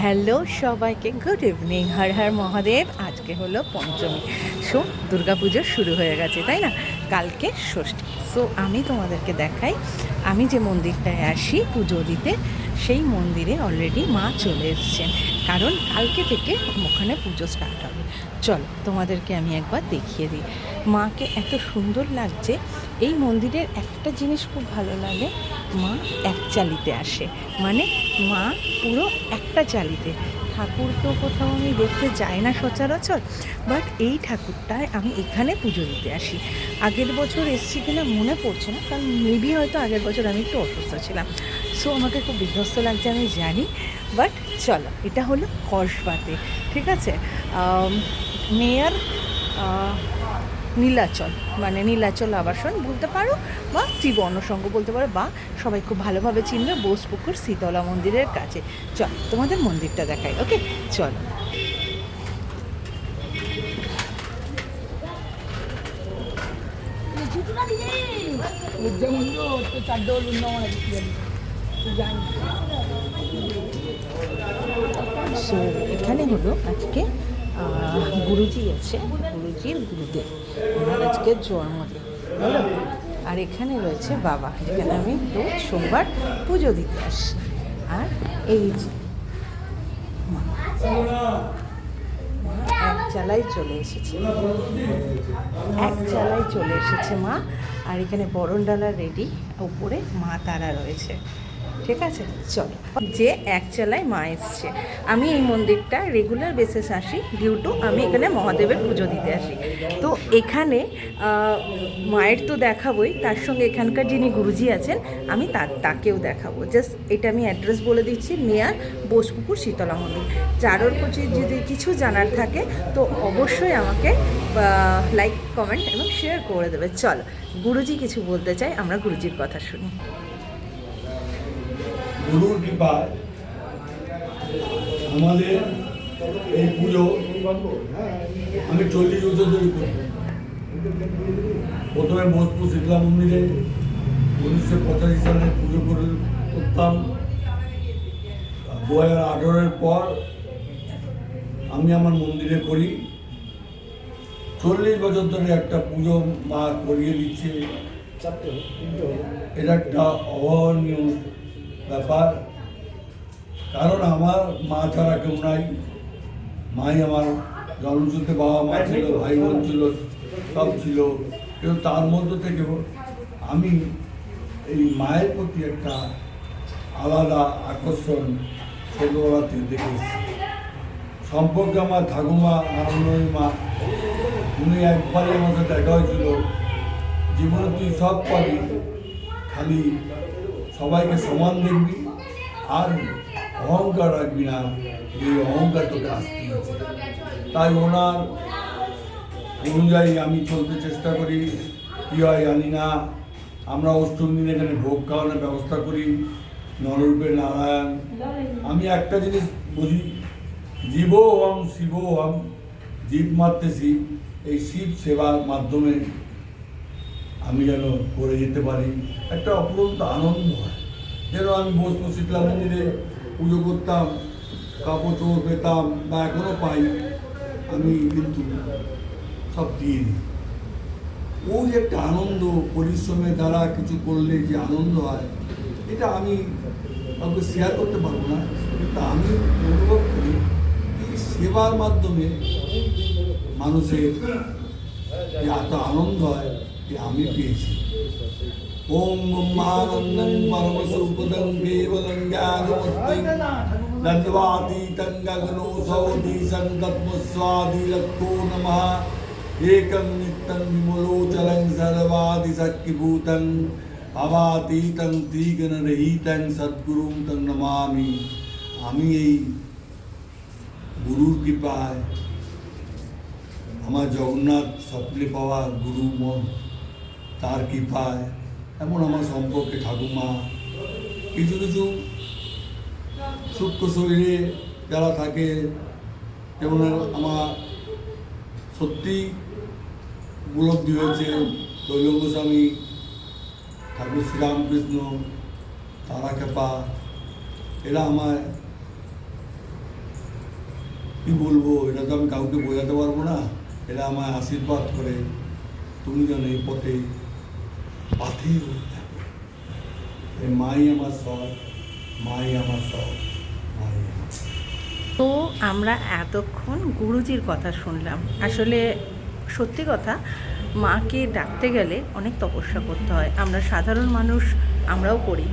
Hello সবাইকে, good evening. Har Har Mahadev. আজকে হলো পঞ্চমী, সো দুর্গাপুজো শুরু হয়ে গেছে, তাই না? কালকে ষষ্ঠী। সো আমি তোমাদেরকে দেখাই, আমি যে মন্দিরটায় আসি পুজো দিতে, সেই মন্দিরে অলরেডি মা চলে এসছেন, কারণ কালকে থেকে ওখানে পুজো স্টার্ট হবে। চলো তোমাদেরকে আমি একবার দেখিয়ে দিই। মাকে এত সুন্দর লাগছে। এই মন্দিরের একটা জিনিস খুব ভালো লাগে, মা এক চালিতে আসে, মানে মা পুরো একটা চালিতে। ঠাকুর তো কোথাও আমি দেখতে যাই না সচরাচর, বাট এই ঠাকুরটায় আমি এখানে পুজো দিতে আসি। আগের বছর এসেছি কিনা মনে পড়ছে না, কারণ মেবি হয়তো আগের বছর আমি একটু অসুস্থ ছিলাম, সো আমাকে খুব বিধ্বস্ত লাগছে আমি জানি। বাট চলো, এটা হলো কসবাতে, ঠিক আছে? মেয়ার নীলাচল, মানে নীলাচল আবাসন বলতে পারো, বা ত্রিবর্ণ সংঘ বলতে পারো, বা সবাই খুব ভালোভাবে চিনবে বোসপুকুর শীতলা মন্দিরের কাছে। চল তোমাদের মন্দিরটা দেখাই, ওকে? চলো। সো এখানে হলো আজকে গুরুজি আছে, গুরুজির গুরুদেব, ওনার আজকে জন্মদিন, হলো। আর এখানে রয়েছে বাবা, যেখানে আমি রোজ সোমবার পুজো দিতে আসি। আর এই যে এক চালাই চলে এসেছে, এক চালাই চলে এসেছে মা। আর এখানে বরণডালা রেডি, উপরে মা তারা রয়েছে, ঠিক আছে? চলো, যে এক চালায় মা এসছে। আমি এই মন্দিরটা রেগুলার বেসিস আসি, ডিউ টু আমি এখানে মহাদেবের পুজো দিতে আসি। তো এখানে মায়ের তো দেখাবই, তার সঙ্গে এখানকার যিনি গুরুজি আছেন আমি তাকেও দেখাবো। জাস্ট এটা আমি অ্যাড্রেস বলে দিচ্ছি, নিয়ার বোসপুকুর শীতলা মন্দির। যারোর প্রতি যদি কিছু জানার থাকে তো অবশ্যই আমাকে লাইক, কমেন্ট এবং শেয়ার করে দেবে। চলো, গুরুজি কিছু বলতে চাই, আমরা গুরুজির কথা শুনি। গুরুর কৃপায় আমাদের এই পুজো আমি 40 বছর ধরে করি। প্রথমে বোসপুর শীতলা মন্দিরে 1985 সালে পুজো করতাম। 2018-এর পর আমি আমার মন্দিরে করি। 40 বছর ধরে একটা পুজো মা করিয়ে দিচ্ছে, এটা একটা অভাবনীয় ব্যাপার। কারণ আমার মা ছাড়া কেউ নাই, মাই আমার জন্মসূত্রে বাবা মা ছিল, ভাই বোন ছিল, সব ছিল। কিন্তু তার মধ্য থেকেও আমি এই মায়ের প্রতি একটা আলাদা আকর্ষণ ছোটবেলা থেকে দেখেছি। সম্পর্কে আমার ঠাকুমা আনন্দময়ী মা, উনি একবারই আমার সাথে দেখা হয়েছিল, জীবনে তুই সব পাবি, খালি সবাইকে সমান দেখবি আর অহংকার রাখবি না, এই অহংকার তোকে আসতে হচ্ছে। তাই ওনার অনুযায়ী আমি চলতে চেষ্টা করি। কী হয় জানি না, আমরা অষ্টমী দিন এখানে ভোগ খাওয়ানোর ব্যবস্থা করি, নররূপে নারায়ণ। আমি একটা জিনিস বুঝি, জীব হম শিব হম, জীব মাত্রে শিব। এই শিব সেবার মাধ্যমে আমি যেন করে যেতে পারি, একটা অপূর্ব আনন্দ হয়। যেন আমি বোসপুর শীতলা মন্দিরে পুজো করতাম, কাপড় চোপড় পেতাম বা এখনও পাই, আমি কিন্তু সব দিয়ে দিই। ওই একটা আনন্দ, পরিশ্রমের দ্বারা কিছু করলে যে আনন্দ হয়, এটা আমি কাউকে শেয়ার করতে পারবো না, কিন্তু আমি অনুভব করি এই সেবার মাধ্যমে মানুষের যে এত আনন্দ হয়, যে আমি পেয়েছি। ওম ব্রহ্মানন্দং পরমসুখদং কেবলং জ্ঞানমূর্তিং দ্বন্দ্বাতীतं গগনোऽসৌদিশং তৎমস্বাদিলক্ষ্মো নমঃ একং নিত্যং বিমলোচলং সর্বাদিশক্তিভূতং ভাবাতীতং ত্রিগুণরহিতং সদ্গুরুং তং নমামি। আমি এই গুরুর কৃপায়, আমার জগন্নাথ স্বপ্নে পাওয়া গুরু মন, তার কৃপায়, এমন আমার সম্পর্কে ঠাকুমা, কিছু কিছু সূক্ষ্ম শরীরে যারা থাকে, যেমন আমার সত্যি উপলব্ধি হয়েছে দৈল গোস্বামী, ঠাকুর শ্রীরামকৃষ্ণ, তারা খেপা, এরা আমায় কি বলবো, এটা তো আমি কাউকে বোঝাতে পারবো না। এটা আমায় আশীর্বাদ করে তুমি যেন এই পথে পাথেই উঠতে থাকো। এই মাই আমার সব, মাই আমার সব, মাই আমার সব। তো আমরা এতক্ষণ গুরুজির কথা শুনলাম। আসলে সত্যি কথা, মাকে ডাকতে গেলে অনেক তপস্যা করতে হয়। আমরা সাধারণ মানুষ, আমরাও করি।